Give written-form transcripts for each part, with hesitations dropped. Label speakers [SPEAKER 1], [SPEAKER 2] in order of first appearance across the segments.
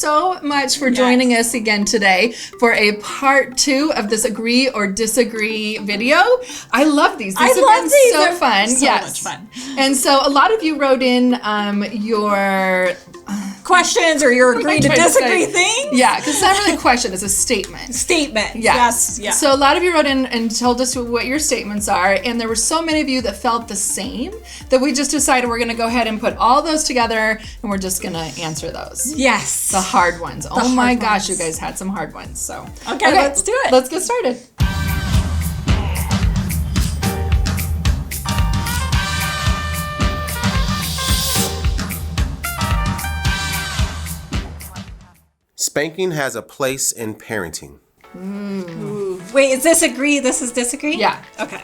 [SPEAKER 1] so much for joining us again today for a part 2 of this agree or disagree video. I love these. These have been so fun.
[SPEAKER 2] So much fun.
[SPEAKER 1] And so a lot of you wrote in your
[SPEAKER 2] questions or your agree to disagree thing.
[SPEAKER 1] Yeah, because it's not really a question, it's a statement.
[SPEAKER 2] Yes. Yeah.
[SPEAKER 1] So a lot of you wrote in and told us what your statements are, and there were so many of you that felt the same that we just decided we're going to go ahead and put all those together, and we're just going to answer those.
[SPEAKER 2] Yes.
[SPEAKER 1] The hard ones. Oh my gosh, you guys had some hard ones. So
[SPEAKER 2] okay, let's do it.
[SPEAKER 1] Let's get started.
[SPEAKER 3] Spanking has a place in parenting.
[SPEAKER 2] Ooh. Wait, is this agree? This is disagree?
[SPEAKER 1] Yeah.
[SPEAKER 2] Okay.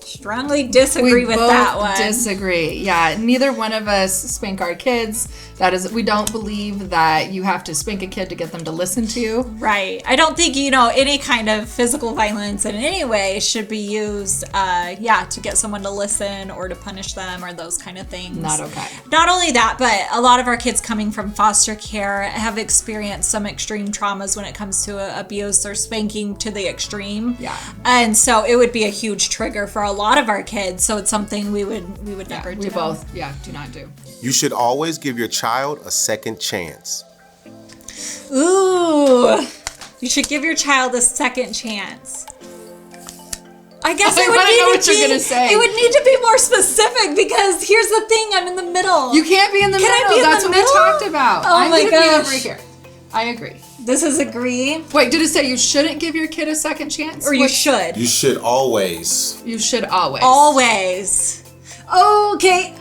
[SPEAKER 2] Strongly disagree with that one.
[SPEAKER 1] Disagree. Yeah, neither one of us spank our kids. That is, we don't believe that you have to spank a kid to get them to listen to you.
[SPEAKER 2] Right. I don't think, any kind of physical violence in any way should be used, to get someone to listen or to punish them or those kind of things.
[SPEAKER 1] Not okay.
[SPEAKER 2] Not only that, but a lot of our kids coming from foster care have experienced some extreme traumas when it comes to abuse or spanking to the extreme.
[SPEAKER 1] Yeah.
[SPEAKER 2] And so it would be a huge trigger for a lot of our kids. So it's something we would never do.
[SPEAKER 1] We both, do not do.
[SPEAKER 3] You should always give your child a second chance.
[SPEAKER 2] Ooh, you should give your child a second chance. I guess
[SPEAKER 1] I want to know what you're going to say.
[SPEAKER 2] It would need to be more specific because here's the thing, I'm in the middle.
[SPEAKER 1] You can't be in the middle.
[SPEAKER 2] Can I be
[SPEAKER 1] That's
[SPEAKER 2] in the
[SPEAKER 1] what
[SPEAKER 2] middle?
[SPEAKER 1] we talked about.
[SPEAKER 2] Oh my gosh.
[SPEAKER 1] I'm going to be over here. I agree.
[SPEAKER 2] This is agree.
[SPEAKER 1] Wait, did it say you shouldn't give your kid a second chance?
[SPEAKER 2] Or you should?
[SPEAKER 3] You should always.
[SPEAKER 1] You should always.
[SPEAKER 2] Always. Okay.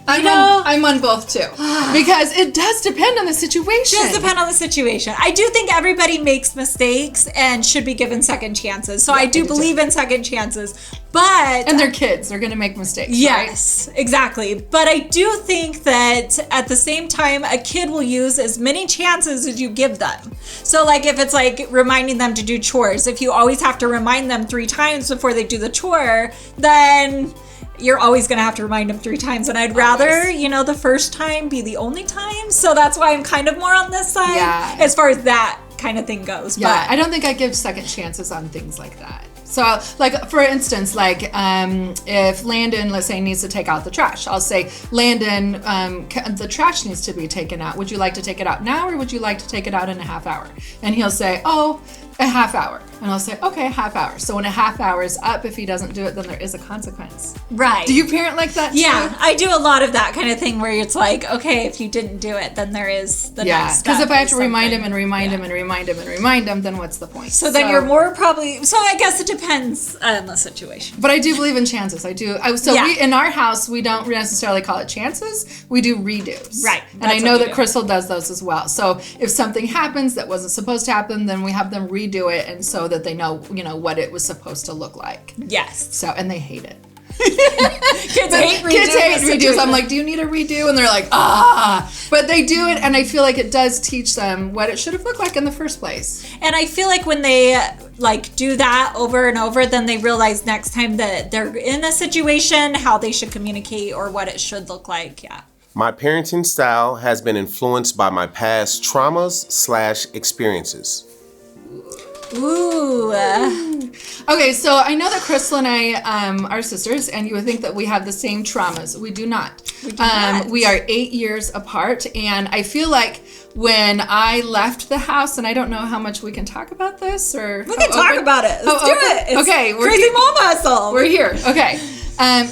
[SPEAKER 1] I'm on both too. Because it does depend on the situation.
[SPEAKER 2] It does depend on the situation. I do think everybody makes mistakes and should be given second chances. So I do believe in second chances. But
[SPEAKER 1] and they're kids. They're going to make mistakes,
[SPEAKER 2] yes,
[SPEAKER 1] right?
[SPEAKER 2] Exactly. But I do think that at the same time, a kid will use as many chances as you give them. So like if it's like reminding them to do chores, if you always have to remind them 3 times before they do the chore, then you're always going to have to remind them 3 times. And I'd rather, the first time be the only time. So that's why I'm kind of more on this side as far as that kind of thing goes.
[SPEAKER 1] Yeah, but I don't think I give second chances on things like that. So, like, for instance, like, if Landon, let's say, needs to take out the trash, I'll say, Landon, the trash needs to be taken out. Would you like to take it out now, or would you like to take it out in a half hour? And he'll say, a half hour. And I'll say, okay, a half hour. So when a half hour is up, if he doesn't do it, then there is a consequence.
[SPEAKER 2] Right.
[SPEAKER 1] Do you parent like that too?
[SPEAKER 2] Yeah, I do a lot of that kind of thing where it's like, okay, if you didn't do it, then there is the next step.
[SPEAKER 1] Because if I have to remind him and remind him and remind him and remind him, then what's the point?
[SPEAKER 2] So then you're more probably, so I guess it depends on the situation.
[SPEAKER 1] But I do believe in chances. I do. We in our house, we don't necessarily call it chances. We do redos.
[SPEAKER 2] Right.
[SPEAKER 1] And I know that Crystal does those as well. So if something happens that wasn't supposed to happen, then we have them redo it, and so that they know, what it was supposed to look like.
[SPEAKER 2] Yes.
[SPEAKER 1] So, and they hate it.
[SPEAKER 2] Kids hate
[SPEAKER 1] redos. I'm like, do you need a redo? And they're like, but they do it, and I feel like it does teach them what it should have looked like in the first place.
[SPEAKER 2] And I feel like when they do that over and over, then they realize next time that they're in a situation how they should communicate or what it should look like. Yeah.
[SPEAKER 3] My parenting style has been influenced by my past traumas/experiences.
[SPEAKER 2] Ooh.
[SPEAKER 1] Okay, so I know that Crystal and I are sisters, and you would think that we have the same traumas. We do not. We are 8 years apart, and I feel like when I left the house, and I don't know how much we can talk about this, or
[SPEAKER 2] we can talk about it. Let's do it. It's
[SPEAKER 1] okay,
[SPEAKER 2] crazy mom hustle.
[SPEAKER 1] We're here. Okay.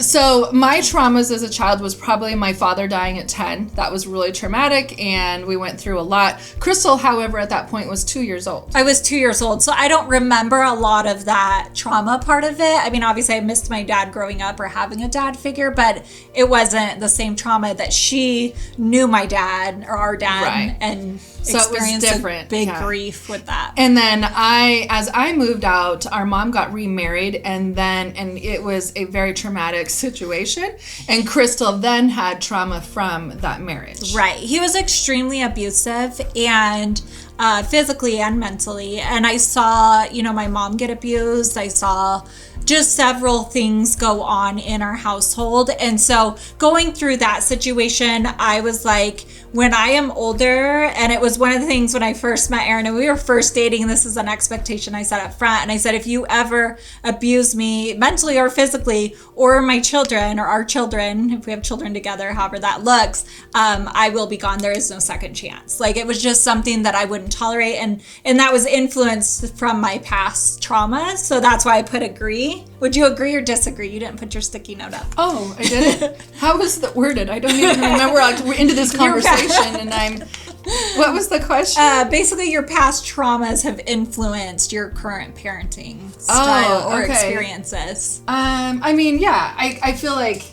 [SPEAKER 1] So my traumas as a child was probably my father dying at 10. That was really traumatic, and we went through a lot. Crystal, however, at that point was 2 years old.
[SPEAKER 2] I was 2 years old, so I don't remember a lot of that trauma part of it. I mean, obviously I missed my dad growing up or having a dad figure, but it wasn't the same trauma that she knew my dad or our dad and
[SPEAKER 1] so
[SPEAKER 2] experienced
[SPEAKER 1] it was different.
[SPEAKER 2] Big grief with that.
[SPEAKER 1] And then as I moved out, our mom got remarried, and it was a very traumatic situation. And Crystal then had trauma from that marriage.
[SPEAKER 2] Right. He was extremely abusive, and physically and mentally. And I saw, my mom get abused. I saw just several things go on in our household. And so going through that situation, I was like, when I am older, and it was one of the things when I first met Aaron and we were first dating, and this is an expectation I set up front. And I said, if you ever abuse me mentally or physically, or my children or our children, if we have children together, however that looks, I will be gone. There is no second chance. Like, it was just something that I wouldn't tolerate. And that was influenced from my past trauma. So that's why I put agree. Would you agree or disagree? You didn't put your sticky note up.
[SPEAKER 1] Oh, I didn't? How was it worded? I don't even remember. We're into this conversation and what was the question?
[SPEAKER 2] Basically, your past traumas have influenced your current parenting style or experiences.
[SPEAKER 1] I mean, yeah, I feel like,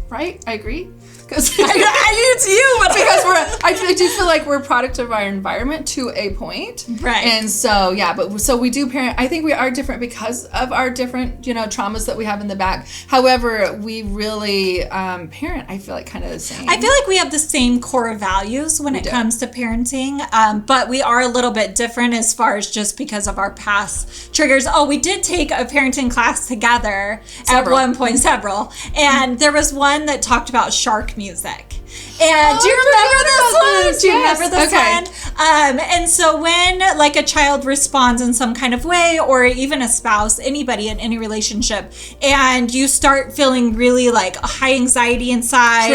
[SPEAKER 1] right? I agree. Because
[SPEAKER 2] I do too.
[SPEAKER 1] Because I do feel like we're a product of our environment to a point.
[SPEAKER 2] Right.
[SPEAKER 1] And so, yeah, so we do parent. I think we are different because of our different, traumas that we have in the back. However, we really parent, I feel like, kind of the same.
[SPEAKER 2] I feel like we have the same core values when it comes to parenting, but we are a little bit different as far as just because of our past triggers. Oh, we did take a parenting class together at one point, several. And there was one that talked about shark music. And do you remember this one? Do you remember this one? And so when like a child responds in some kind of way, or even a spouse, anybody in any relationship, and you start feeling really like high anxiety inside,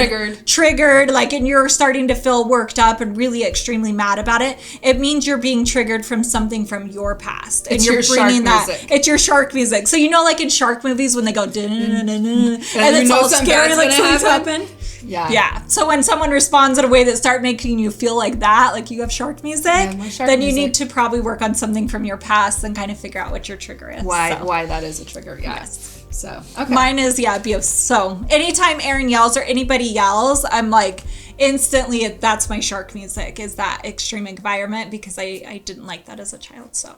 [SPEAKER 2] triggered, like, and you're starting to feel worked up and really extremely mad about it, it means you're being triggered from something from your past. And you're bringing that. Music. It's your shark music. So like in shark movies when they go and it's all scary, like something's happened. Yeah. So when someone responds in a way that start making you feel like that, like you have shark music, then you need to probably work on something from your past and kind of figure out what your trigger is.
[SPEAKER 1] Why that is a trigger. Yes. So, okay.
[SPEAKER 2] Mine is, abuse. So anytime Aaron yells or anybody yells, I'm like, instantly, that's my shark music, is that extreme environment, because I didn't like that as a child. So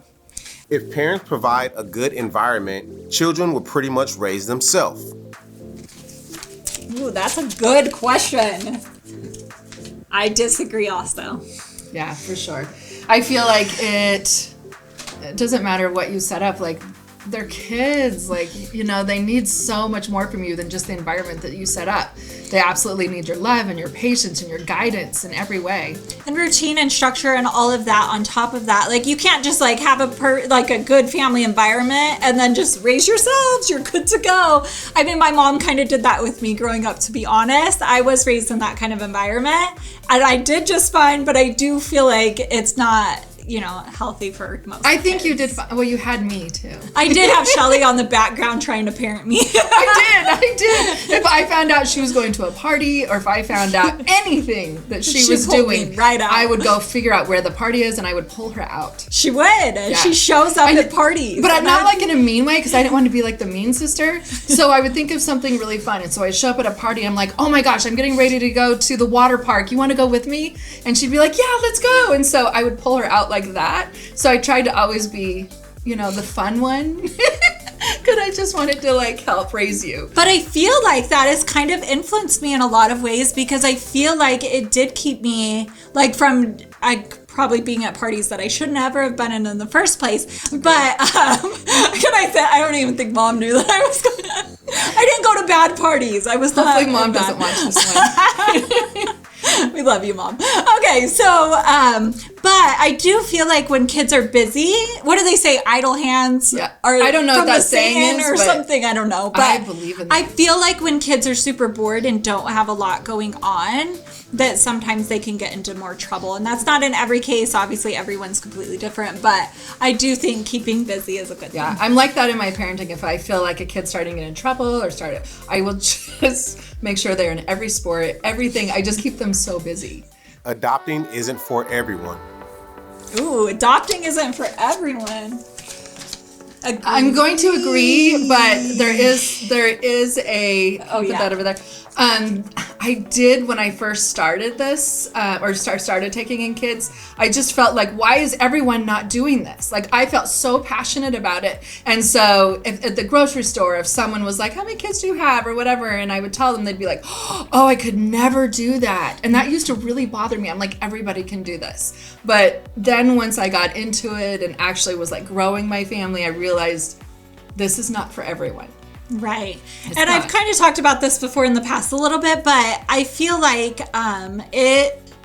[SPEAKER 3] if parents provide a good environment, children will pretty much raise themselves.
[SPEAKER 2] Ooh, that's a good question. I disagree also.
[SPEAKER 1] Yeah, for sure. I feel like it doesn't matter what you set up, like, they're kids, like, they need so much more from you than just the environment that you set up. They absolutely need your love and your patience and your guidance in every way. And
[SPEAKER 2] routine and structure and all of that on top of that. Like, you can't just like have a good family environment and then just raise yourselves, you're good to go. I mean, my mom kind of did that with me growing up, to be honest. I was raised in that kind of environment and I did just fine, but I do feel like it's not healthy for most
[SPEAKER 1] I think kids. You did well, you had me too.
[SPEAKER 2] I did have Shelly on the background trying to parent me.
[SPEAKER 1] I did. If I found out she was going to a party, or if I found out anything that she was doing,
[SPEAKER 2] right out.
[SPEAKER 1] I would go figure out where the party is and I would pull her out.
[SPEAKER 2] She would. Yeah. She shows up at parties.
[SPEAKER 1] But not like in a mean way, because I didn't want to be like the mean sister. So I would think of something really fun. And so I'd show up at a party and I'm like, oh my gosh, I'm getting ready to go to the water park. You want to go with me? And she'd be like, yeah, let's go. And so I would pull her out like that. So I tried to always be, the fun one. Because I just wanted to like help raise you.
[SPEAKER 2] But I feel like that has kind of influenced me in a lot of ways, because I feel like it did keep me like from probably being at parties that I should never have been in the first place. Okay. But I don't even think Mom knew that I was going to. I didn't go to bad parties. I was
[SPEAKER 1] hopefully Mom doesn't watch this one.
[SPEAKER 2] We love you, Mom. Okay, so, but I do feel like when kids are busy, what do they say? Idle hands?
[SPEAKER 1] Yeah. I don't know what that saying is,
[SPEAKER 2] or something. I don't know. But
[SPEAKER 1] I believe in that.
[SPEAKER 2] I feel like when kids are super bored and don't have a lot going on, that sometimes they can get into more trouble. And that's not in every case. Obviously, everyone's completely different. But I do think keeping busy is a good thing.
[SPEAKER 1] Yeah, I'm like that in my parenting. If I feel like a kid's starting to get in trouble I will just make sure they're in every sport, everything. I just keep them so busy.
[SPEAKER 3] Adopting isn't for everyone.
[SPEAKER 2] Ooh, adopting isn't for everyone.
[SPEAKER 1] Agreed. I'm going to agree, but there is a put that over there. I did when I first started this, started taking in kids. I just felt like, why is everyone not doing this? Like, I felt so passionate about it. And so at the grocery store, if someone was like, how many kids do you have, or whatever, and I would tell them, they'd be like, oh, I could never do that. And that used to really bother me. I'm like, everybody can do this. But then once I got into it and actually was like growing my family, I realized this is not for everyone.
[SPEAKER 2] Right.
[SPEAKER 1] It's
[SPEAKER 2] and
[SPEAKER 1] not.
[SPEAKER 2] I've kind of talked about this before in the past a little bit, but I feel like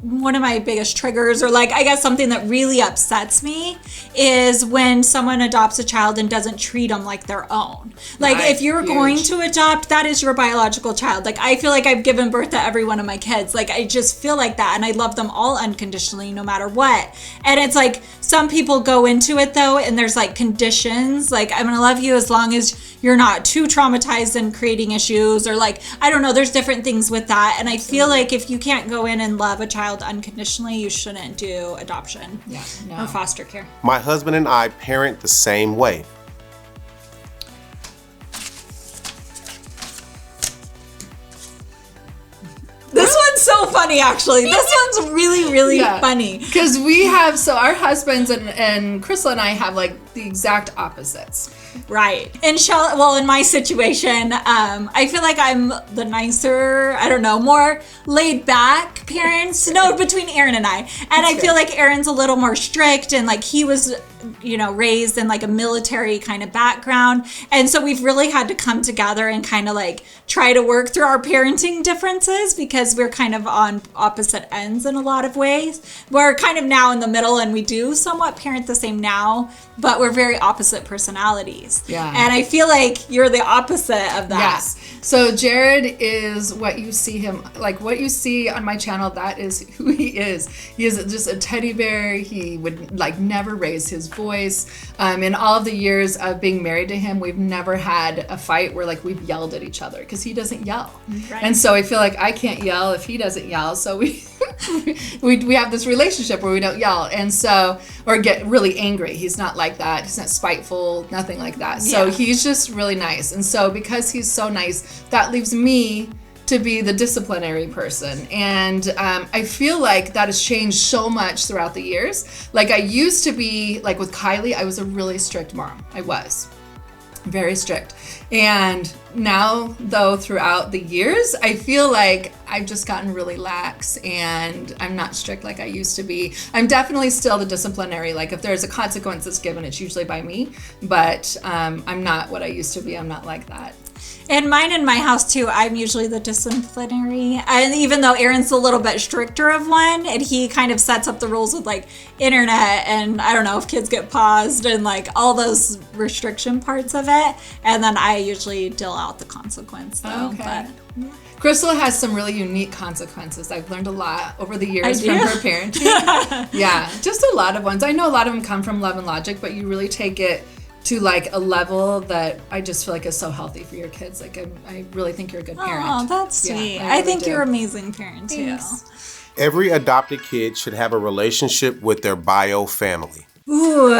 [SPEAKER 2] one of my biggest triggers, or like I guess something that really upsets me, is when someone adopts a child and doesn't treat them like their own. Like
[SPEAKER 1] Right.
[SPEAKER 2] if you're
[SPEAKER 1] Huge.
[SPEAKER 2] going to adopt, that is your biological child. Like I feel like I've given birth to every one of my kids. Like I just feel like that, and I love them all unconditionally no matter what. And it's like some people go into it though, and there's like conditions, like I'm gonna love you as long as you're not too traumatized and creating issues, or like I don't know, there's different things with that. And I feel like if you can't go in and love a child unconditionally, you shouldn't do adoption or foster care.
[SPEAKER 3] My husband and I parent the same way.
[SPEAKER 2] This one's so funny, actually. This one's really, really funny.
[SPEAKER 1] Because we have, so our husbands and Crystal and I have like the exact opposites.
[SPEAKER 2] Right. In my situation, I feel like I'm the nicer, I don't know, more laid back parents. No, between Aaron and I. And I feel like Aaron's a little more strict, and like he was, raised in like a military kind of background. And so we've really had to come together and kind of like try to work through our parenting differences, because we're kind of on opposite ends in a lot of ways. We're kind of now in the middle, and we do somewhat parent the same now, but we're very opposite personalities.
[SPEAKER 1] Yeah.
[SPEAKER 2] And I feel like you're the opposite of that.
[SPEAKER 1] Yes. So Jared is what you see him, like what you see on my channel, that is who he is. He is just a teddy bear. He would like never raise his voice. In all of the years of being married to him, we've never had a fight where like we've yelled at each other, because he doesn't yell.
[SPEAKER 2] Right.
[SPEAKER 1] And so I feel like I can't yell if he doesn't yell. So we we have this relationship where we don't yell, and so, or get really angry. He's not like that. He's not spiteful, nothing like that. So he's just really nice. And so because he's so nice, that leaves me to be the disciplinary person. And I feel like that has changed so much throughout the years. Like I used to be, like with Kylie, I was a really strict mom. I was very strict. And now though, throughout the years, I feel like I've just gotten really lax, and I'm not strict like I used to be. I'm definitely still the disciplinary. Like if there's a consequence that's given, it's usually by me, but I'm not what I used to be. I'm not like that.
[SPEAKER 2] And mine in my house too, I'm usually the disciplinary. And even though Aaron's a little bit stricter of one, and he kind of sets up the rules with like internet, and I don't know if kids get paused and like all those restriction parts of it. And then I usually deal out the consequence though.
[SPEAKER 1] Okay.
[SPEAKER 2] But
[SPEAKER 1] Crystal has some really unique consequences. I've learned a lot over the years
[SPEAKER 2] I
[SPEAKER 1] from
[SPEAKER 2] do?
[SPEAKER 1] her parenting. Yeah, just a lot of ones. I know a lot of them come from love and logic, but you really take it to like a level that I just feel like is so healthy for your kids. Like I really think you're a good parent.
[SPEAKER 2] oh, that's sweet.
[SPEAKER 1] Yeah,
[SPEAKER 2] I
[SPEAKER 1] really
[SPEAKER 2] think
[SPEAKER 1] do.
[SPEAKER 2] you're an amazing parent too.
[SPEAKER 1] Thanks.
[SPEAKER 3] Every adopted kid should have a relationship with their bio family.
[SPEAKER 2] Ooh.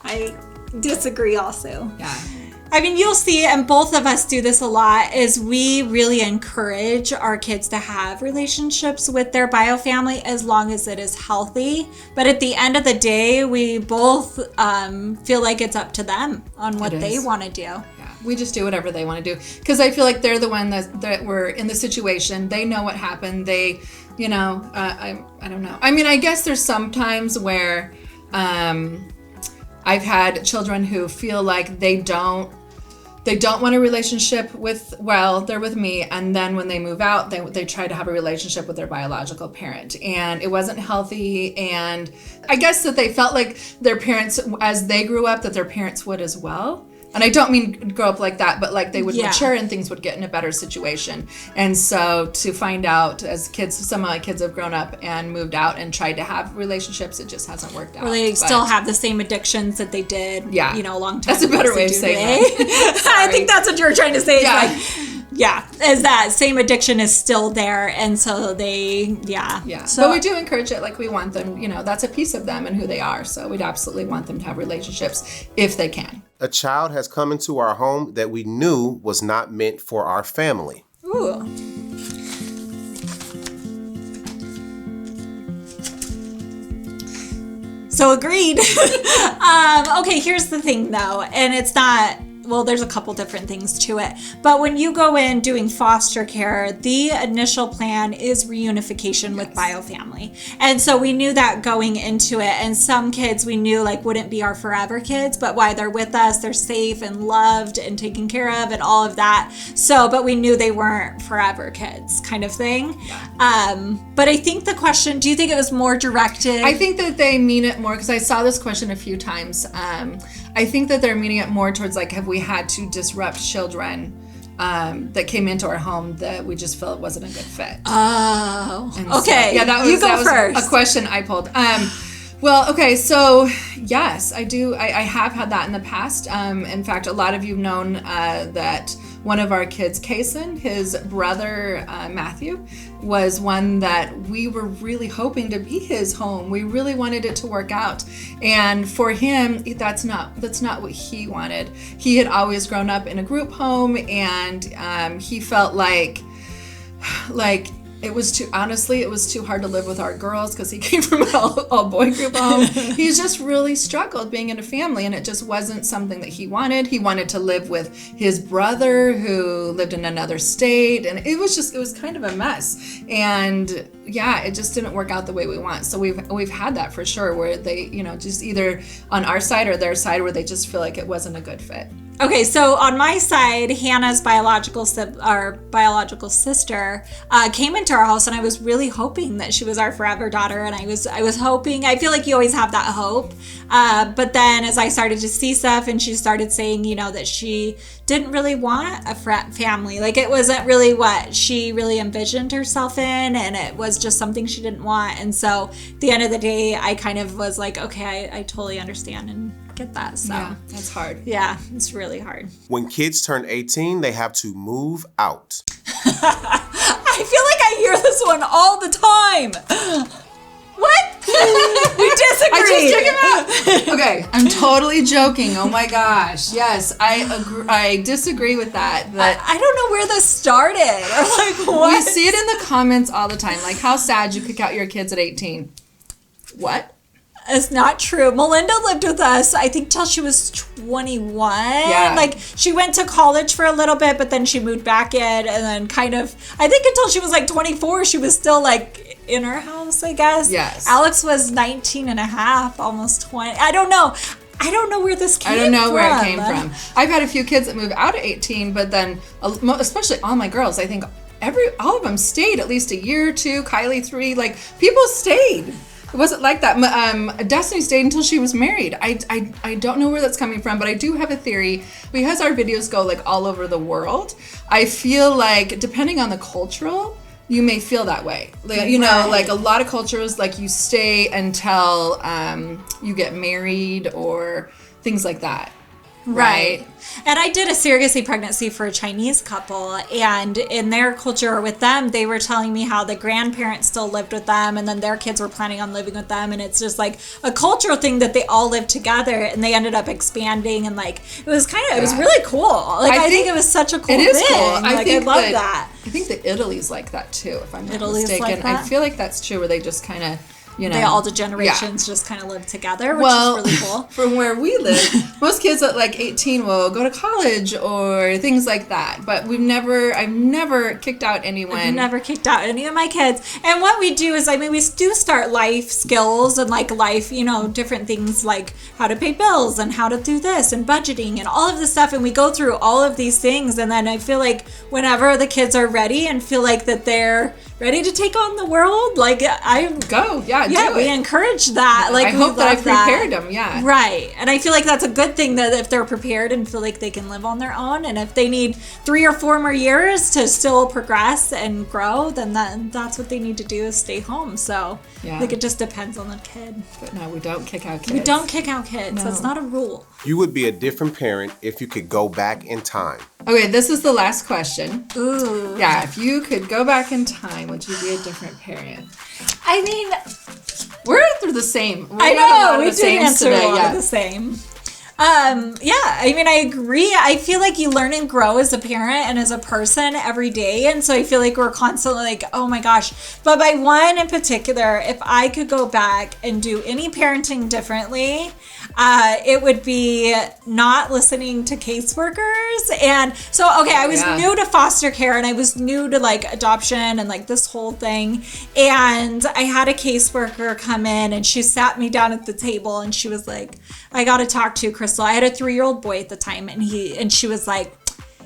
[SPEAKER 2] I disagree also.
[SPEAKER 1] Yeah.
[SPEAKER 2] I mean, you'll see, and both of us do this a lot, is we really encourage our kids to have relationships with their bio family as long as it is healthy. But at the end of the day, we both feel like it's up to them on what they want to do.
[SPEAKER 1] Yeah, we just do whatever they want to do, because I feel like they're the one that were in the situation. They know what happened. They, I don't know. I mean, I guess there's some times where I've had children who feel like they don't want a relationship they're with me, and then when they move out, they try to have a relationship with their biological parent, and it wasn't healthy. And I guess that they felt like their parents, as they grew up, that their parents would as well. And I don't mean grow up like that, but like they would mature and things would get in a better situation. And so to find out as kids, some of my kids have grown up and moved out and tried to have relationships, it just hasn't worked out.
[SPEAKER 2] Or they still have the same addictions that they did, a long time
[SPEAKER 1] ago. That's a better way of saying that.
[SPEAKER 2] I think that's what you're trying to say.
[SPEAKER 1] Yeah.
[SPEAKER 2] Is that same addiction is still there, and so they, So,
[SPEAKER 1] but we do encourage it. Like we want them, that's a piece of them and who they are. So we'd absolutely want them to have relationships if they can.
[SPEAKER 3] A child has come into our home that we knew was not meant for our family.
[SPEAKER 2] Ooh. So agreed. Okay, here's the thing though, and it's not there's a couple different things to it. But when you go in doing foster care, the initial plan is reunification with biofamily. And so we knew that going into it. And some kids we knew like wouldn't be our forever kids, but while they're with us, they're safe and loved and taken care of and all of that. So, but we knew they weren't forever kids kind of thing. But I think the question, do you think it was more directed?
[SPEAKER 1] I think that they mean it more, because I saw this question a few times. I think that they're meaning it more towards like, have we had to disrupt children that came into our home that we just felt wasn't a good fit?
[SPEAKER 2] Oh,
[SPEAKER 1] And
[SPEAKER 2] okay.
[SPEAKER 1] So, yeah, that was
[SPEAKER 2] first.
[SPEAKER 1] A question I pulled. Well, okay, so yes, I do. I have had that in the past. In fact, a lot of you have known that one of our kids, Kason, his brother Matthew, was one that we were really hoping to be his home. We really wanted it to work out, and for him, that's not what he wanted. He had always grown up in a group home, and he felt like it was too hard to live with our girls because he came from an all boy group home. He's just really struggled being in a family, and it just wasn't something that he wanted. He wanted to live with his brother who lived in another state, and it was kind of a mess. And yeah, it just didn't work out the way we want. So we've had that for sure, where they, just either on our side or their side, where they just feel like it wasn't a good fit.
[SPEAKER 2] Okay, so on my side, Hannah's biological sister came into our house, and I was really hoping that she was our forever daughter. And I was hoping. I feel like you always have that hope. But then as I started to see stuff, and she started saying, that she didn't really want a family, like it wasn't really what she really envisioned herself in, and it was just something she didn't want. And so at the end of the day, I kind of was like, okay, I totally understand and get that. So
[SPEAKER 1] yeah, that's hard.
[SPEAKER 2] Yeah, it's really hard.
[SPEAKER 3] When kids turn 18, they have to move out.
[SPEAKER 2] I feel like I hear this one all the time. What? We disagree.
[SPEAKER 1] I just took him out. Okay, I'm totally joking. Oh my gosh. Yes, I disagree with that. But
[SPEAKER 2] I don't know where this started. Or like what?
[SPEAKER 1] We see it in the comments all the time. Like, how sad you kick out your kids at 18. What?
[SPEAKER 2] It's not true. Melinda lived with us, I think, till she was 21.
[SPEAKER 1] Yeah.
[SPEAKER 2] Like, she went to college for a little bit, but then she moved back in, and then kind of, I think until she was like 24, she was still like in her house, I guess.
[SPEAKER 1] Yes.
[SPEAKER 2] Alex was 19 and a half, almost 20. I don't know where this came from.
[SPEAKER 1] I don't know where it came from. I've had a few kids that moved out at 18, but then, especially all my girls, I think all of them stayed at least a year or two. Kylie 3, like, people stayed. It wasn't like that. Destiny stayed until she was married. I don't know where that's coming from, but I do have a theory. Because our videos go like all over the world, I feel like depending on the cultural, you may feel that way. Like, like a lot of cultures, like you stay until you get married or things like that. Right.
[SPEAKER 2] And I did a surrogacy pregnancy for a Chinese couple, and in their culture with them, they were telling me how the grandparents still lived with them, and then their kids were planning on living with them, and it's just like a cultural thing that they all lived together, and they ended up expanding, and like it was really cool. Like I think it was such a cool thing. It is cool. I love that.
[SPEAKER 1] I think that Italy's like that too, if I'm not
[SPEAKER 2] Italy's
[SPEAKER 1] mistaken.
[SPEAKER 2] like that?
[SPEAKER 1] I feel like that's true, where they just kind of,
[SPEAKER 2] all the generations just kind of live together, which is really cool.
[SPEAKER 1] From where we live, most kids at like 18 will go to college or things like that. But I've never kicked out anyone.
[SPEAKER 2] I've never kicked out any of my kids. And what we do is, we do start life skills and like life, different things like how to pay bills and how to do this and budgeting and all of this stuff. And we go through all of these things. And then I feel like whenever the kids are ready and feel like that they're ready to take on the world, like we encourage that. Like,
[SPEAKER 1] I hope that I've prepared them. Yeah,
[SPEAKER 2] right. And I feel like that's a good thing, that if they're prepared and feel like they can live on their own, and if they need 3 or 4 more years to still progress and grow, then that's what they need to do, is stay home. So I think it just depends on the kid.
[SPEAKER 1] But no, we don't kick out kids.
[SPEAKER 2] We don't kick out kids. No. That's not a rule.
[SPEAKER 3] You would be a different parent if you could go back in time.
[SPEAKER 1] Okay, this is the last question.
[SPEAKER 2] Ooh.
[SPEAKER 1] Yeah, if you could go back in time, would you be a different parent?
[SPEAKER 2] I mean,
[SPEAKER 1] we're the same.
[SPEAKER 2] I know, we did answer a lot of the same. Yeah, I mean, I agree. I feel like you learn and grow as a parent and as a person every day. And so I feel like we're constantly like, oh my gosh. But by one in particular, if I could go back and do any parenting differently, it would be not listening to caseworkers. And so, okay, I was new to foster care and I was new to like adoption and like this whole thing. And I had a caseworker come in and she sat me down at the table and she was like, I got to talk to Crystal. I had a 3-year-old boy at the time and she was like,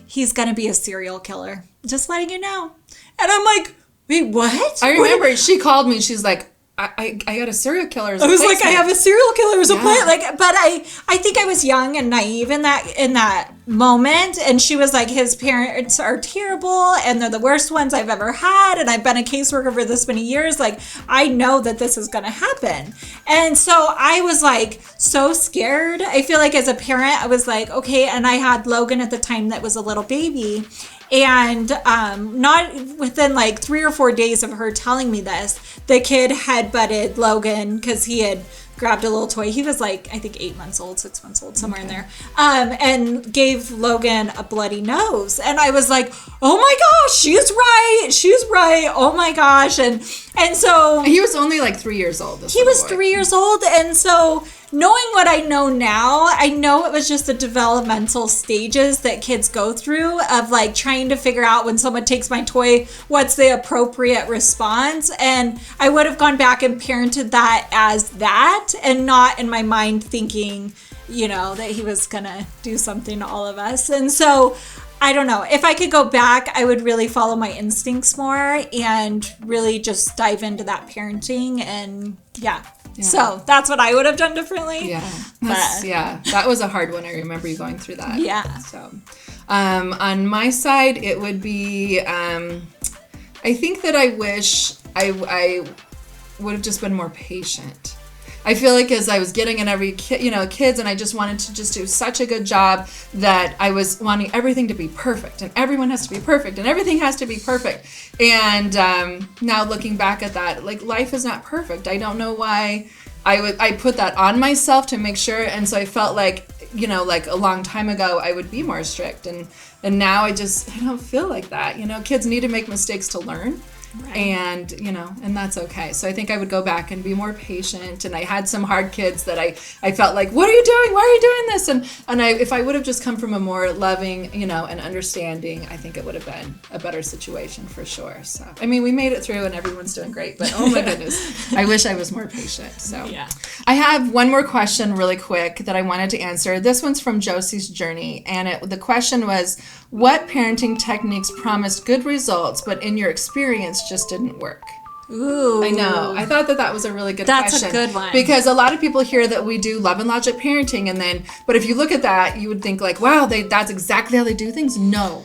[SPEAKER 2] he's going to be a serial killer. Just letting you know. And I'm like, wait, what?
[SPEAKER 1] I remember she called me. She's like, I got a serial killer as a
[SPEAKER 2] I was
[SPEAKER 1] placement.
[SPEAKER 2] like, I have a serial killer as a plant. Like, but I think I was young and naive in that moment. And she was like, his parents are terrible and they're the worst ones I've ever had. And I've been a caseworker for this many years. Like, I know that this is going to happen. And so I was like, so scared. I feel like as a parent, I was like, okay. And I had Logan at the time that was a little baby. And not within like 3 or 4 days of her telling me this, the kid had butted Logan because he had grabbed a little toy. He was like, I think 8 months old, 6 months old, somewhere in there, and gave Logan a bloody nose. And I was like, oh my gosh, she's right. Oh my gosh. And so
[SPEAKER 1] he was only like 3 years old.
[SPEAKER 2] He was 3 years old. And so knowing what I know now, I know it was just the developmental stages that kids go through of like trying to figure out when someone takes my toy, what's the appropriate response. And I would have gone back and parented that as that and not in my mind thinking, that he was going to do something to all of us. And so I don't know. If I could go back, I would really follow my instincts more and really just dive into that parenting and yeah. So that's what I would have done differently.
[SPEAKER 1] Yeah. That was a hard one. I remember you going through that.
[SPEAKER 2] Yeah.
[SPEAKER 1] So on my side, it would be, I think that I wish I would have just been more patient. I feel like as I was getting in every kids, and I just wanted to just do such a good job that I was wanting everything to be perfect, and everyone has to be perfect, and everything has to be perfect. And now looking back at that, like life is not perfect. I don't know why I put that on myself to make sure, and so I felt like like a long time ago I would be more strict, and now I don't feel like that. Kids need to make mistakes to learn. Right. And and that's okay. So I think I would go back and be more patient. And I had some hard kids that I felt like, what are you doing? Why are you doing this? And if I would have just come from a more loving, and understanding, I think it would have been a better situation for sure. So I mean, we made it through and everyone's doing great, but oh my goodness, I wish I was more patient. So yeah. I have one more question really quick that I wanted to answer. This one's from Josie's Journey, and the question was, what parenting techniques promised good results, but in your experience just didn't work?
[SPEAKER 2] Ooh.
[SPEAKER 1] I know. I thought that was a really good question.
[SPEAKER 2] That's a good one.
[SPEAKER 1] Because a lot of people hear that we do love and logic parenting, but if you look at that, you would think like, wow, that's exactly how they do things. No.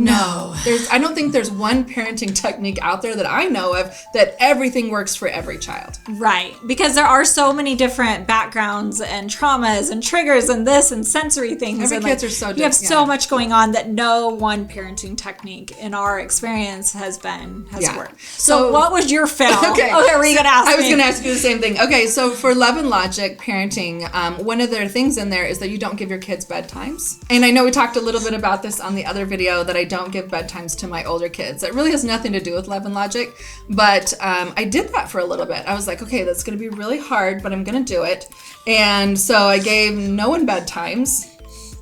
[SPEAKER 1] I don't think there's one parenting technique out there that I know of that everything works for every child.
[SPEAKER 2] Right. Because there are so many different backgrounds and traumas and triggers and this and sensory things.
[SPEAKER 1] Every kids are so different.
[SPEAKER 2] You have so much going on that no one parenting technique in our experience has worked. So what was your fail? Okay, were you going to ask me?
[SPEAKER 1] I was going to ask you the same thing. Okay, so for love and logic parenting, one of the things in there is that you don't give your kids bedtimes. And I know we talked a little bit about this on the other video that I don't give bedtimes to my older kids. It really has nothing to do with love and logic, but I did that for a little bit. I was like, okay, that's going to be really hard, but I'm going to do it. And so I gave no one bedtimes.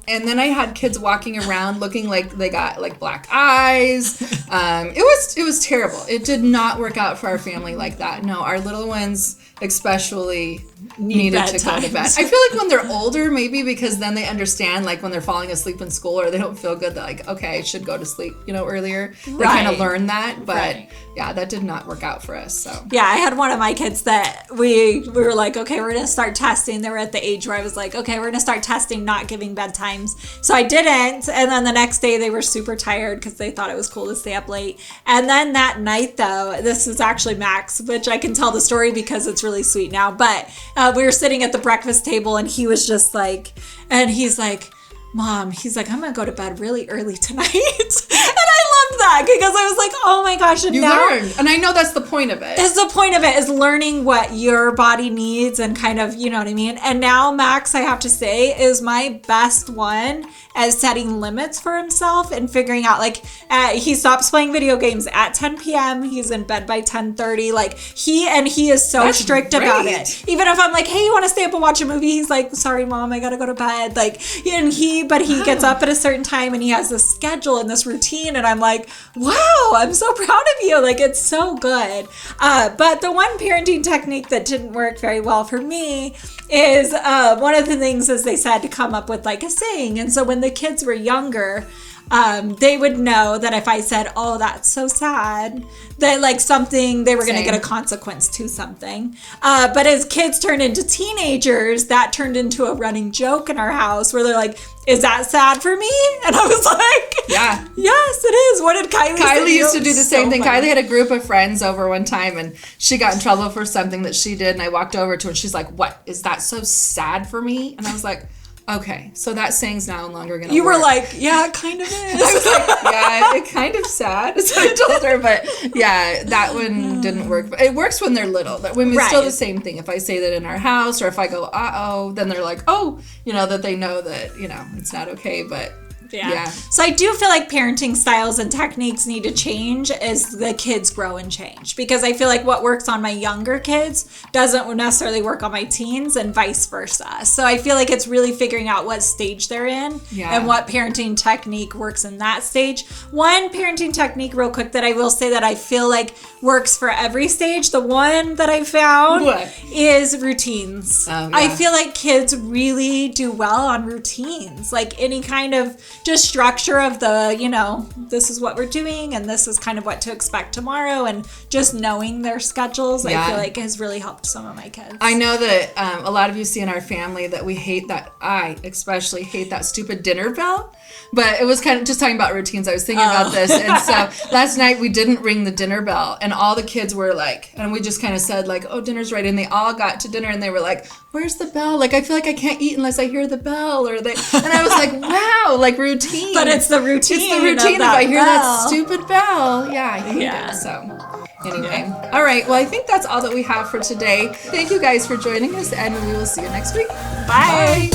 [SPEAKER 1] And then I had kids walking around looking like they got like black eyes. It was terrible. It did not work out for our family like that. No, our little ones especially needed to go to bed. I feel like when they're older, maybe because then they understand, like when they're falling asleep in school or they don't feel good, they're like, okay, I should go to sleep, earlier. They kind of learn that, but yeah, that did not work out for us. So
[SPEAKER 2] yeah, I had one of my kids that we were like, okay, we're gonna start testing. They were at the age where I was like, okay, we're gonna start testing not giving bedtimes. So I didn't, and then the next day they were super tired because they thought it was cool to stay up late. And then that night, though, this is actually Max, which I can tell the story because it's really sweet now, but we were sitting at the breakfast table and he was just like, and he's like, Mom, he's like, I'm gonna go to bed really early tonight. And I loved that because I was like, oh my gosh. And
[SPEAKER 1] You
[SPEAKER 2] now,
[SPEAKER 1] learned. And I know that's the point of it.
[SPEAKER 2] That's the point of it, is learning what your body needs and kind of, you know what I mean? And now Max, I have to say, is my best one at setting limits for himself and figuring out, like, he stops playing video games at 10 p.m. He's in bed by 10:30. Like, he is so
[SPEAKER 1] That's
[SPEAKER 2] strict
[SPEAKER 1] great.
[SPEAKER 2] about it. Even if I'm like, hey, you want to stay up and watch a movie? He's like, sorry, Mom, I got to go to bed. Like, but he gets up at a certain time and he has this schedule and this routine. And I'm like, wow, I'm so proud of you. Like, it's so good. But the one parenting technique that didn't work very well for me is one of the things is they said to come up with like a saying. And so when the kids were younger, they would know that if I said, oh, that's so sad, that like something, they were going to get a consequence to something. But as kids turned into teenagers, that turned into a running joke in our house where they're like, is that sad for me? And I was like,
[SPEAKER 1] yeah.
[SPEAKER 2] Yes, it is. What did Kylie say?
[SPEAKER 1] Kylie used to do the same thing.
[SPEAKER 2] Funny.
[SPEAKER 1] Kylie had a group of friends over one time and she got in trouble for something that she did. And I walked over to her and she's like, what? Is that so sad for me? And I was like, okay, so that saying's no longer going to work.
[SPEAKER 2] You were like, yeah, it kind of is.
[SPEAKER 1] I was like, yeah, it kind of sad. So I told her, but yeah, that one didn't work. But it works when they're little. That when it's still the same thing. If I say that in our house or if I go, uh-oh, then they're like, oh, that they know that, it's not okay. But yeah.
[SPEAKER 2] So I do feel like parenting styles and techniques need to change as the kids grow and change, because I feel like what works on my younger kids doesn't necessarily work on my teens and vice versa. So I feel like it's really figuring out what stage they're in and what parenting technique works in that stage. One parenting technique real quick that I will say that I feel like works for every stage, the one that I found is routines. I feel like kids really do well on routines, like any kind of just structure of the, this is what we're doing and this is kind of what to expect tomorrow, and just knowing their schedules, I feel like has really helped some of my kids.
[SPEAKER 1] I know that a lot of you see in our family that we hate that. I especially hate that stupid dinner bell. But it was kind of just talking about routines. I was thinking about this. And so last night we didn't ring the dinner bell and all the kids were like, and we just kind of said like, oh, dinner's ready. And they all got to dinner and they were like, where's the bell? Like, I feel like I can't eat unless I hear the bell. And I was like, wow, like routine.
[SPEAKER 2] But it's the routine.
[SPEAKER 1] It's the routine if I hear that stupid bell. Yeah, I hate it. So anyway. All right. Well, I think that's all that we have for today. Thank you guys for joining us and we will see you next week.
[SPEAKER 2] Bye.